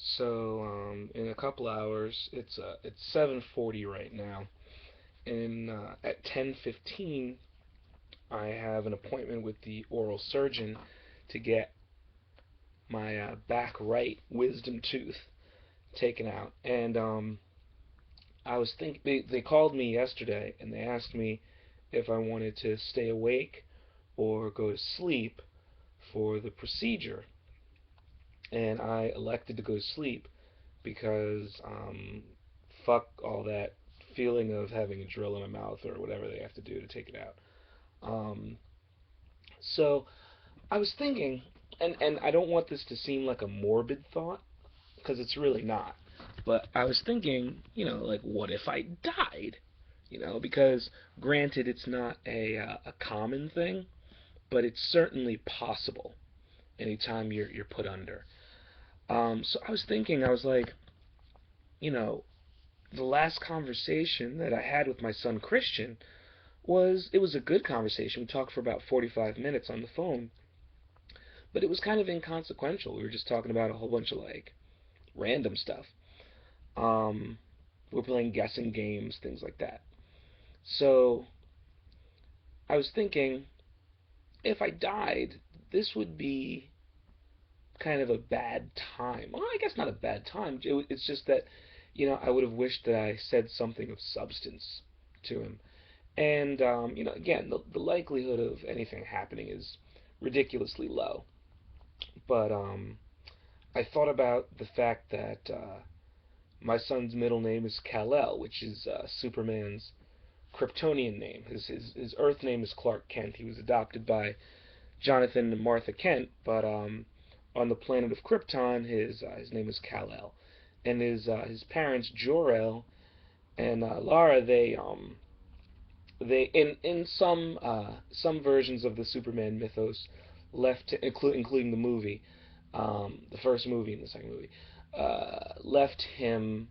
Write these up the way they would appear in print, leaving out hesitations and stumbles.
So in a couple hours, it's 7:40 right now, and at 10:15, I have an appointment with the oral surgeon to get my back right wisdom tooth taken out. And I was think they called me yesterday and they asked me if I wanted to stay awake or go to sleep for the procedure, and I elected to go to sleep because fuck all that feeling of having a drill in my mouth or whatever they have to do to take it out. Um, so I was thinking, and I don't want this to seem like a morbid thought because it's really not. But I was thinking, like what if I died? Because granted, it's not a common thing, but it's certainly possible anytime you're put under. So I was thinking, I was like, you know, the last conversation that I had with my son Christian was a good conversation. We talked for about 45 minutes on the phone, but it was kind of inconsequential. We were just talking about a whole bunch of like random stuff. Um, we were playing guessing games, things like that. So I was thinking, if I died, this would be kind of a bad time. Well, I guess not a bad time. It's just that, I would have wished that I said something of substance to him. And, again, the likelihood of anything happening is ridiculously low. But I thought about the fact that my son's middle name is Kal-El, which is Superman's Kryptonian name. His Earth name is Clark Kent. He was adopted by Jonathan and Martha Kent, but on the planet of Krypton, his name is Kal-El, and his parents Jor-El and Lara, they in some versions of the Superman mythos left, including the movie, the first movie and the second movie, left him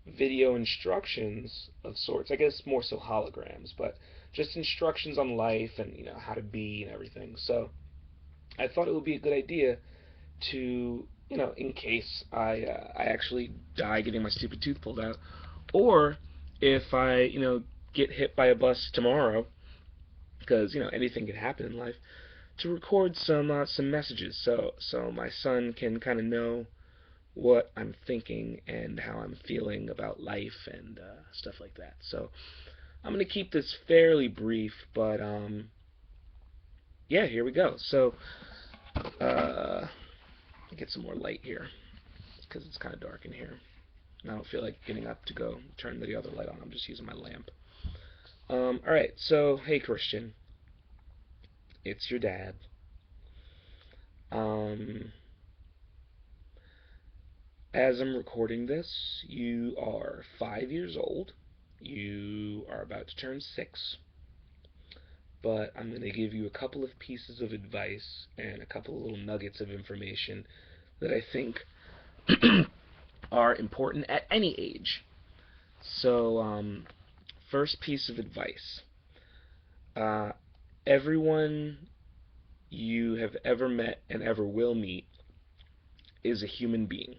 video instructions of sorts. I guess more so holograms, but just instructions on life and how to be and everything. So I thought it would be a good idea to in case I actually die getting my stupid tooth pulled out, or if I get hit by a bus tomorrow, because anything can happen in life, to record some messages so my son can kind of know what I'm thinking and how I'm feeling about life and stuff like that. So I'm gonna keep this fairly brief, but yeah, here we go. So get some more light here because it's kind of dark in here. And I don't feel like getting up to go turn the other light on. I'm just using my lamp. All right. So hey, Christian, it's your dad. Um, as I'm recording this, you are 5 years old. You are about to turn 6. But I'm going to give you a couple of pieces of advice and a couple of little nuggets of information that I think are important at any age. So, first piece of advice, uh, everyone you have ever met and ever will meet is a human being.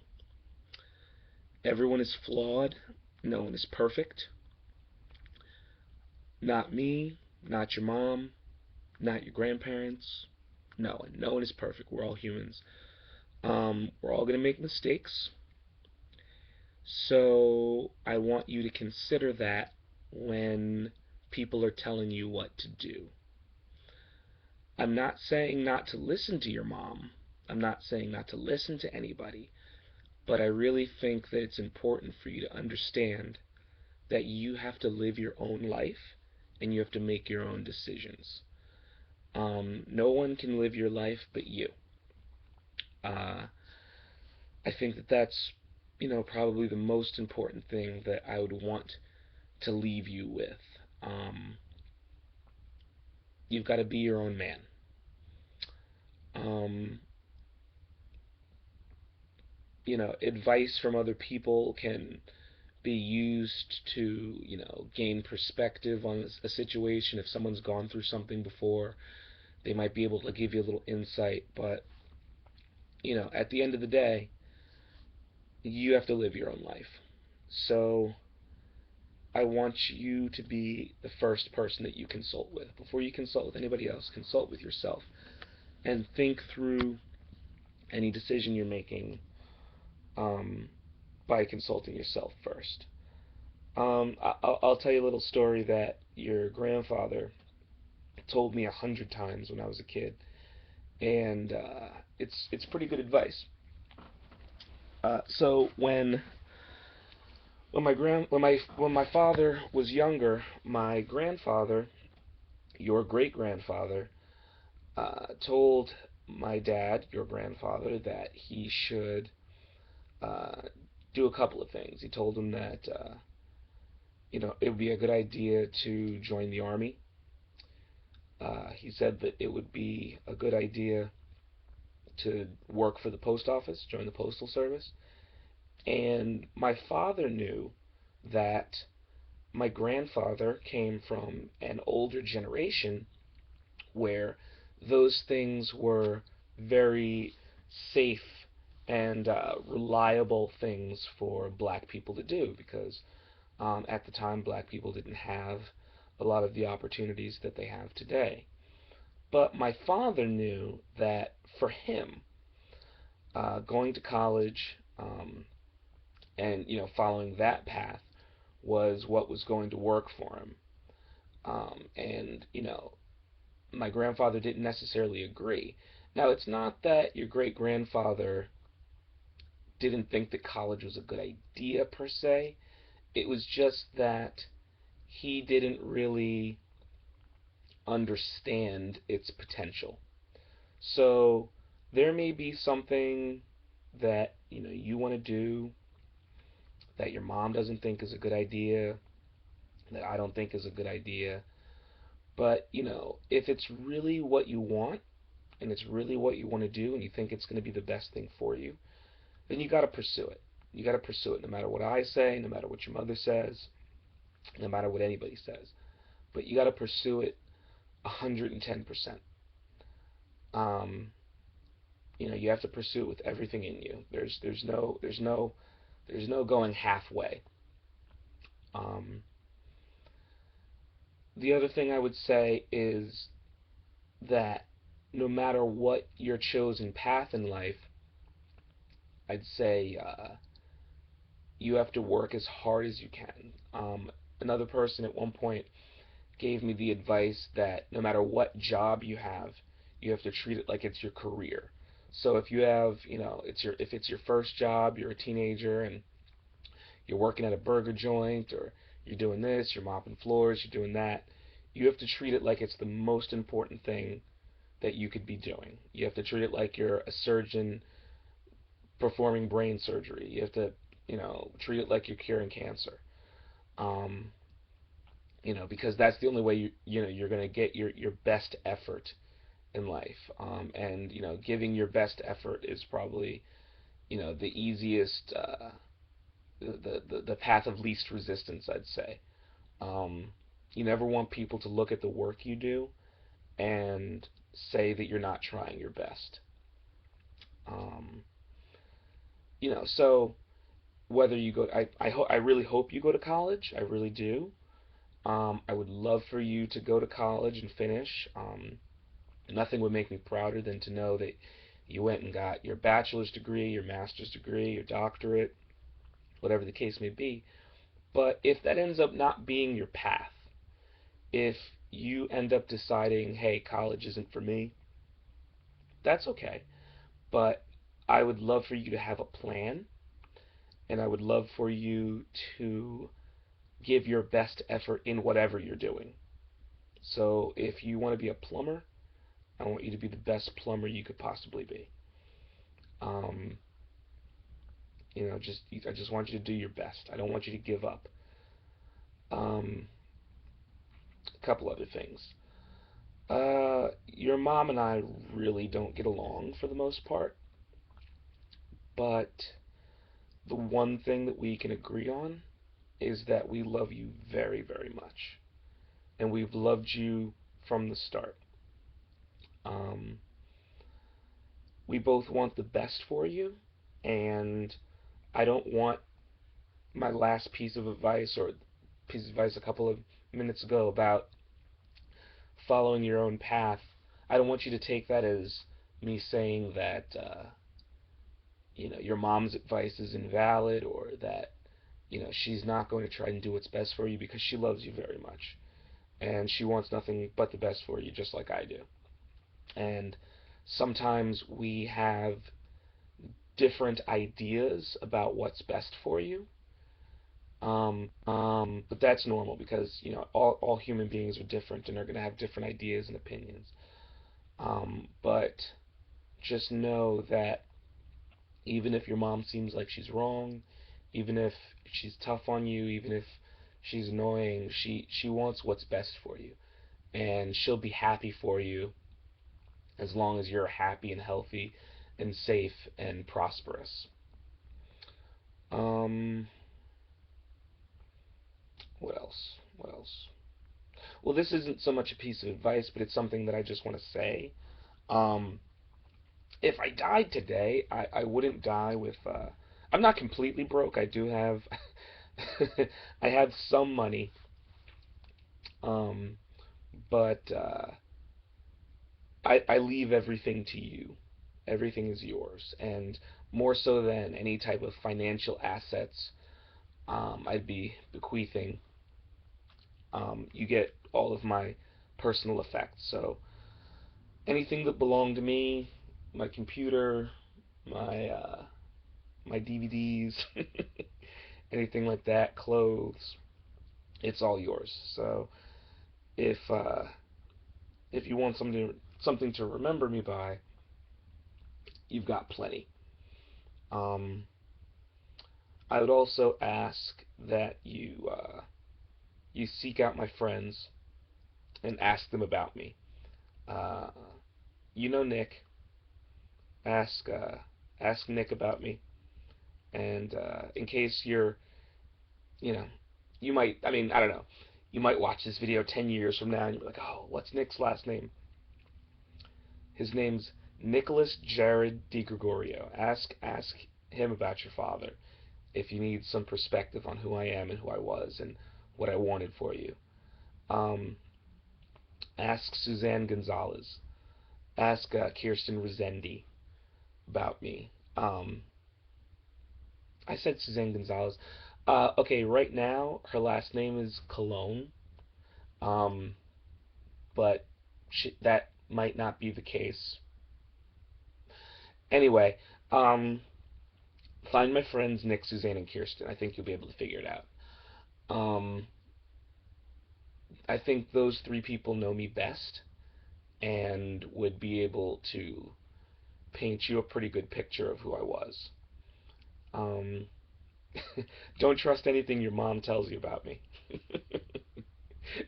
Everyone is flawed. No one is perfect. Not me, not your mom, not your grandparents. No one. No one is perfect. We're all humans. We're all going to make mistakes. So I want you to consider that when people are telling you what to do. I'm not saying not to listen to your mom. I'm not saying not to listen to anybody. But I really think that it's important for you to understand that you have to live your own life and you have to make your own decisions. No one can live your life but you. Uh, I think that that's, probably the most important thing that I would want to leave you with. Um, you've got to be your own man. Um, Advice from other people can be used to, gain perspective on a situation. If someone's gone through something before, they might be able to give you a little insight. But, at the end of the day, you have to live your own life. So I want you to be the first person that you consult with. Before you consult with anybody else, consult with yourself and think through any decision you're making um, by consulting yourself first. I'll tell you a little story that your grandfather told me 100 times when I was a kid, and it's pretty good advice. So when my father was younger, my grandfather, your great grandfather, told my dad, your grandfather, that he should uh, do a couple of things. He told him that it would be a good idea to join the army. He said that it would be a good idea to work for the post office, join the postal service. And my father knew that my grandfather came from an older generation where those things were very safe and reliable things for black people to do because at the time black people didn't have a lot of the opportunities that they have today. But my father knew that for him, going to college and following that path was what was going to work for him. And my grandfather didn't necessarily agree. Now, it's not that your great grandfather didn't think that college was a good idea per se. It was just that he didn't really understand its potential. So there may be something that you want to do that your mom doesn't think is a good idea, that I don't think is a good idea. But if it's really what you want and it's really what you want to do and you think it's going to be the best thing for you, then you got to pursue it. You got to pursue it no matter what I say, no matter what your mother says, no matter what anybody says. But you got to pursue it 110%. Um, you have to pursue it with everything in you. There's no going halfway. Um, the other thing I would say is that no matter what your chosen path in life, I'd say you have to work as hard as you can. Another person at one point gave me the advice that no matter what job you have to treat it like it's your career. So if you have, if it's your first job, you're a teenager and you're working at a burger joint or you're doing this, you're mopping floors, you're doing that, you have to treat it like it's the most important thing that you could be doing. You have to treat it like you're a surgeon performing brain surgery. You have to, treat it like you're curing cancer. Um, because that's the only way you're going to get your best effort in life. And giving your best effort is probably the easiest, the path of least resistance, I'd say. Um, you never want people to look at the work you do and say that you're not trying your best. Um, so whether you go, I really hope you go to college. I really do. I would love for you to go to college and finish. Nothing would make me prouder than to know that you went and got your bachelor's degree, your master's degree, your doctorate, whatever the case may be. But if that ends up not being your path, if you end up deciding, hey, college isn't for me, that's okay. But I would love for you to have a plan, and I would love for you to give your best effort in whatever you're doing. So if you want to be a plumber, I want you to be the best plumber you could possibly be. Um, I just want you to do your best. I don't want you to give up. Um, a couple other things. Your mom and I really don't get along for the most part, but the one thing that we can agree on is that we love you very, very much, and we've loved you from the start. We both want the best for you, and I don't want my last piece of advice, or piece of advice a couple of minutes ago about following your own path. I don't want you to take that as me saying that your mom's advice is invalid, or that she's not going to try and do what's best for you, because she loves you very much and she wants nothing but the best for you, just like I do. And sometimes we have different ideas about what's best for you. But that's normal, because all human beings are different and are going to have different ideas and opinions. But just know that even if your mom seems like she's wrong, even if she's tough on you, even if she's annoying, she wants what's best for you, and she'll be happy for you as long as you're happy and healthy and safe and prosperous. Um, what else? What else? Well, this isn't so much a piece of advice, but it's something that I just want to say. Um, if I died today, I wouldn't die with. I'm not completely broke. I do have. I have some money, um, but I leave everything to you. Everything is yours, and more so than any type of financial assets, I'd be bequeathing. You get all of my personal effects. So anything that belonged to me, my computer, my DVDs, anything like that, clothes, it's all yours. So if if you want something to remember me by, you've got plenty. Um, I would also ask that you seek out my friends and ask them about me. Uh, Nick. Ask ask Nick about me, and in case you know, you might. I mean, I don't know. You might watch this video 10 years from now and you're like, oh, what's Nick's last name? His name's Nicholas Jared DiGregorio. Ask him about your father if you need some perspective on who I am and who I was and what I wanted for you. Um, Ask Suzanne Gonzalez. Ask Kirsten Rezendi about me. I said Suzanne Gonzalez. Okay, right now her last name is Cologne, um, but that might not be the case. Anyway, um, find my friends Nick, Suzanne, and Kirsten. I think you'll be able to figure it out. Um, I think those three people know me best and would be able to paint you a pretty good picture of who I was. Um, don't trust anything your mom tells you about me.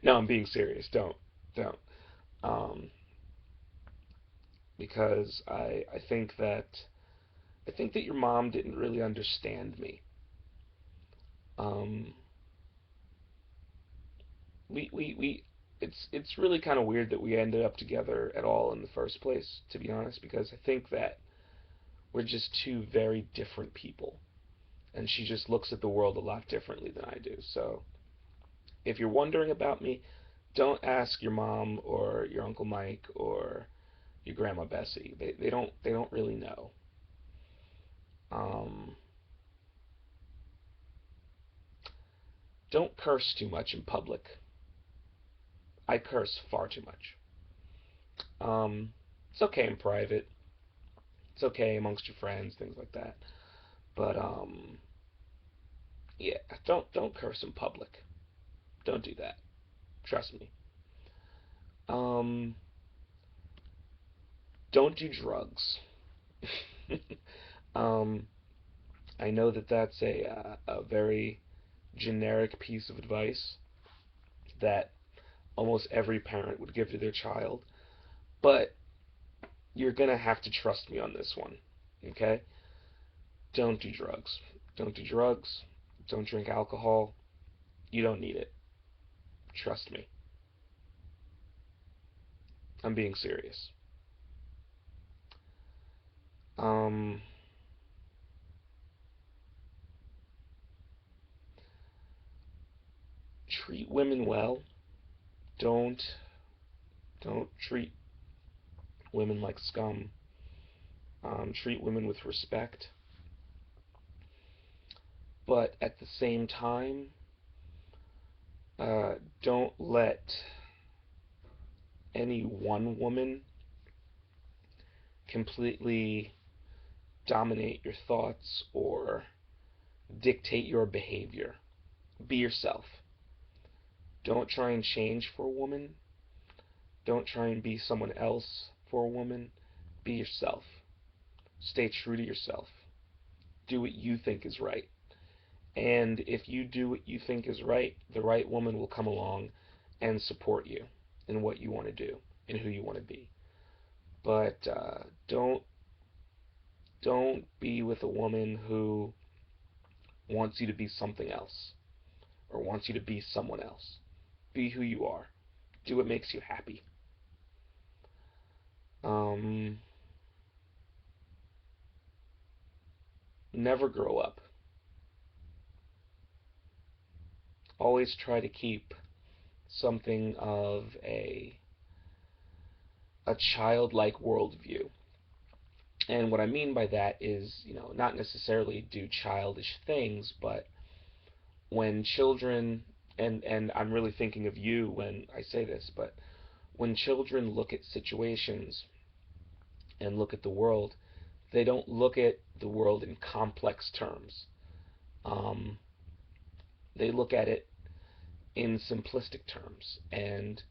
No, I'm being serious. Don't. Um, because I think that your mom didn't really understand me. Um, we it's really kind of weird that we ended up together at all in the first place, to be honest, because I think that we're just two very different people, and she just looks at the world a lot differently than I do. So if you're wondering about me, don't ask your mom or your Uncle Mike or your Grandma Bessie. They don't really know. Um, don't curse too much in public. I curse far too much. It's okay in private. It's okay amongst your friends, things like that. But yeah, don't curse in public. Don't do that. Trust me. Um, don't do drugs. um, I know that that's a very generic piece of advice that almost every parent would give to their child, but you're gonna have to trust me on this one. Okay? Don't do drugs. Don't do drugs. Don't drink alcohol. You don't need it. Trust me. I'm being serious. Um, treat women well. Don't don't treat women like scum. Treat women with respect. But at the same time, don't let any one woman completely dominate your thoughts or dictate your behavior. Be yourself. Don't try and change for a woman. Don't try and be someone else for a woman. Be yourself. Stay true to yourself. Do what you think is right. And if you do what you think is right, the right woman will come along and support you in what you want to do and who you want to be. But don't be with a woman who wants you to be something else or wants you to be someone else. Be who you are. Do what makes you happy. Um, Never grow up. Always try to keep something of a childlike worldview. And what I mean by that is, not necessarily do childish things, but when children, and I'm really thinking of you when I say this, but when children look at situations and look at the world, they don't look at the world in complex terms. Um, they look at it in simplistic terms, and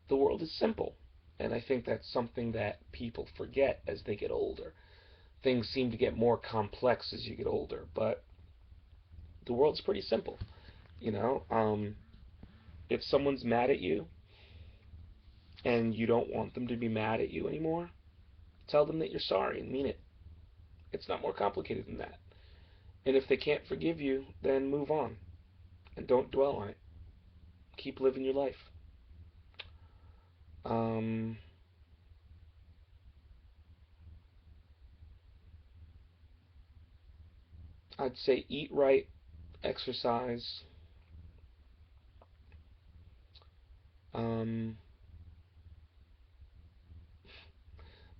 the world is simple. And I think that's something that people forget as they get older. Things seem to get more complex as you get older, but the world's pretty simple. You know, if someone's mad at you and you don't want them to be mad at you anymore, tell them that you're sorry and mean it. It's not more complicated than that. And if they can't forgive you, then move on and don't dwell on it. Keep living your life. Um, I'd say eat right, exercise. Um,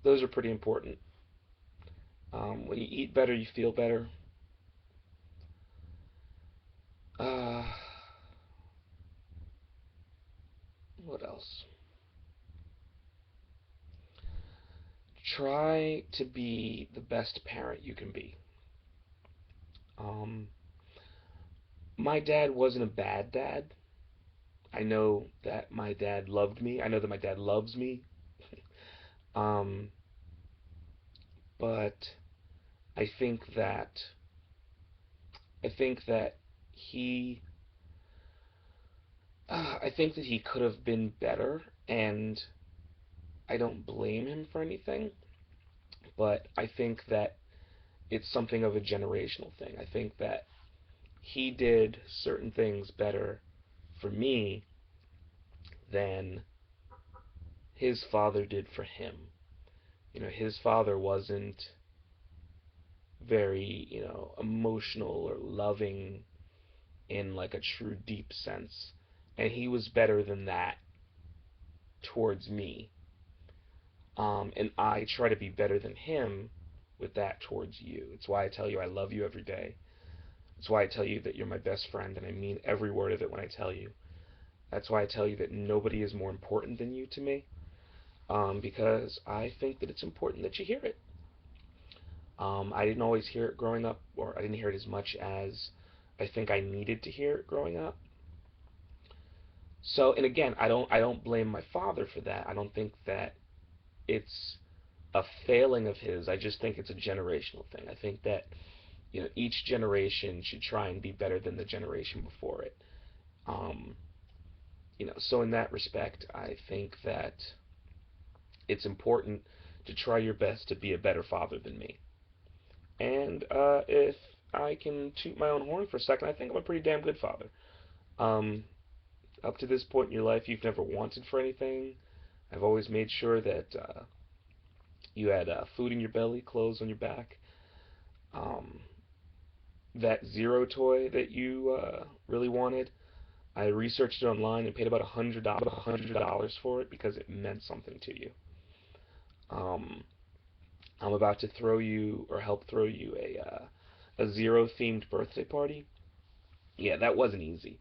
those are pretty important. When you eat better, you feel better. Uh, what else? Try to be the best parent you can be. Um, my dad wasn't a bad dad. I know that my dad loved me. I know that my dad loves me. Um, but I think that I think that he I think that he could have been better, and I don't blame him for anything. But I think that it's something of a generational thing. I think that he did certain things better for me than his father did for him. His father wasn't very, emotional or loving in like a true deep sense. And he was better than that towards me. And I try to be better than him with that towards you. It's why I tell you I love you every day. It's why I tell you that you're my best friend, and I mean every word of it when I tell you. That's why I tell you that nobody is more important than you to me, because I think that it's important that you hear it. I didn't always hear it growing up, or I didn't hear it as much as I think I needed to hear it growing up. So, and again, I don't blame my father for that. I don't think that it's a failing of his. I just think it's a generational thing. I think that each generation should try and be better than the generation before it. Um, so in that respect, I think that it's important to try your best to be a better father than me. And if I can toot my own horn for a second, I think I'm a pretty damn good father. Um, Up to this point in your life, you've never wanted for anything. I've always made sure that you had food in your belly, clothes on your back. Um, that Zero toy that you really wanted, I researched it online and paid about $100 for it because it meant something to you. Um, I'm about to throw you or help throw you a zero themed birthday party. Yeah, that wasn't easy.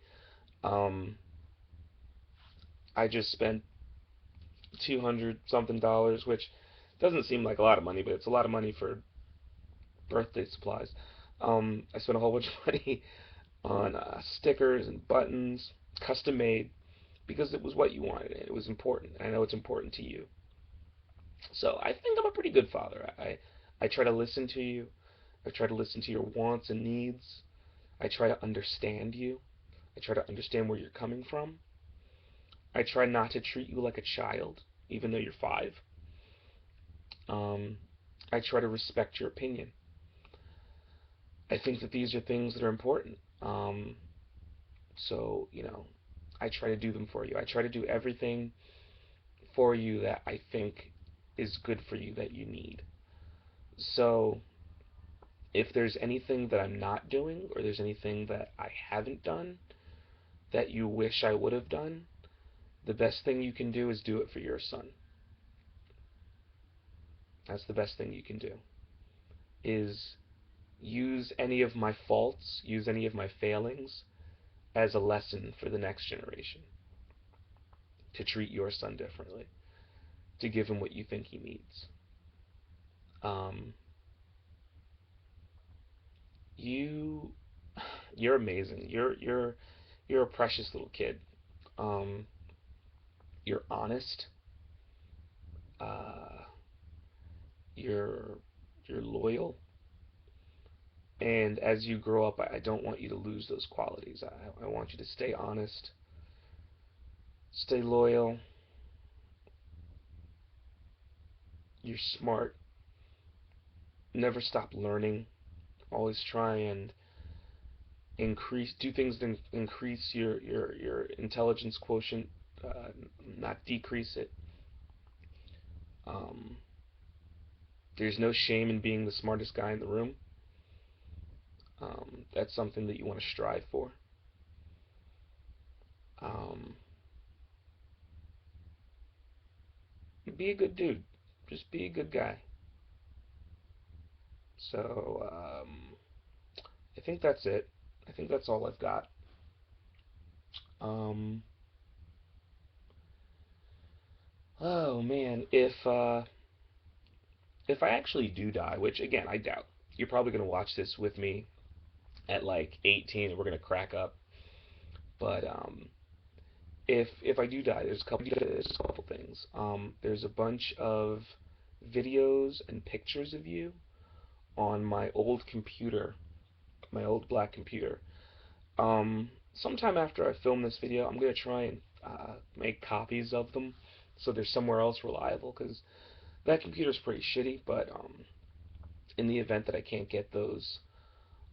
Um, I just spent 200 something dollars, which doesn't seem like a lot of money, but it's a lot of money for birthday supplies. I spent a whole bunch of money on stickers and buttons, custom made, because it was what you wanted and it was important. I know it's important to you. So I think I'm a pretty good father. I try to listen to you. I try to listen to your wants and needs. I try to understand you. I try to understand where you're coming from. I try not to treat you like a child, even though you're 5. Um, I try to respect your opinion. I think that these are things that are important. So, I try to do them for you. I try to do everything for you that I think is good for you that you need. So, if there's anything that I'm not doing or there's anything that I haven't done that you wish I would have done, the best thing you can do is do it for your son. That's the best thing you can do. Is use any of my faults, use any of my failings as a lesson for the next generation to treat your son differently, to give him what you think he needs. Um, you, you're amazing. You're a precious little kid. Um, you're honest. Uh, you're you're loyal. And as you grow up, I don't want you to lose those qualities. I want you to stay honest, stay loyal. You're smart. Never stop learning. Always try and do things that increase your intelligence quotient, not decrease it. Um, there's no shame in being the smartest guy in the room. That's something that you want to strive for. Um, be a good dude. Just be a good guy. So, I think that's it. I think that's all I've got. Um, oh man, if I actually do die, which again I doubt, you're probably gonna watch this with me at like 18 and we're gonna crack up. But if I do die, there's a couple things. There's a bunch of videos and pictures of you on my old computer, my old black computer. Sometime after I film this video, I'm gonna try and make copies of them so they're somewhere else reliable because that computer's pretty shitty. But in the event that I can't get those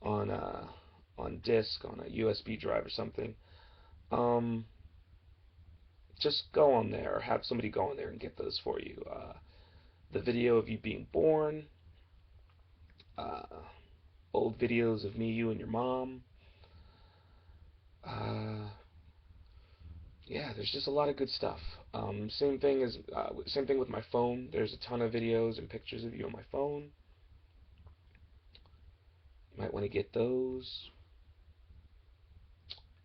on disk on a USB drive or something, um, just go on there or have somebody go on there and get those for you. The video of you being born, uh, old videos of me, you, and your mom. Uh, yeah, there's just a lot of good stuff. Same thing with my phone. There's a ton of videos and pictures of you on my phone. You might want to get those.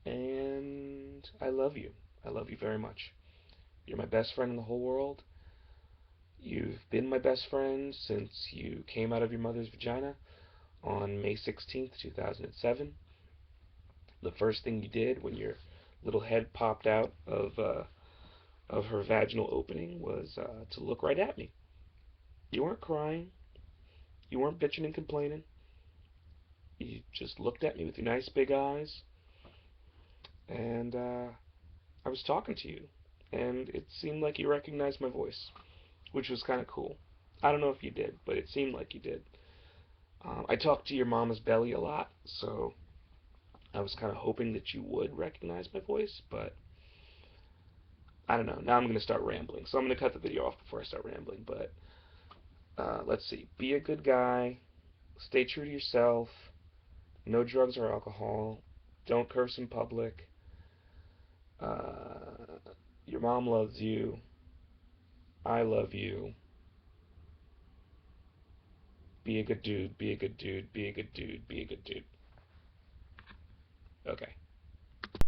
And I love you. I love you very much. You're my best friend in the whole world. You've been my best friend since you came out of your mother's vagina on May 16th, 2007. The first thing you did when your little head popped out of her vaginal opening was to look right at me. You weren't crying. You weren't bitching and complaining. You just looked at me with your nice big eyes, and I was talking to you, and it seemed like you recognized my voice, which was kind of cool. I don't know if you did, but it seemed like you did. I talked to your mama's belly a lot, so I was kind of hoping that you would recognize my voice, but I don't know. Now I'm going to start rambling, so I'm going to cut the video off before I start rambling, but let's see. Be a good guy. Stay true to yourself. No drugs or alcohol. Don't curse in public. Your mom loves you. I love you. Be a good dude. Be a good dude. Be a good dude. Be a good dude. Okay.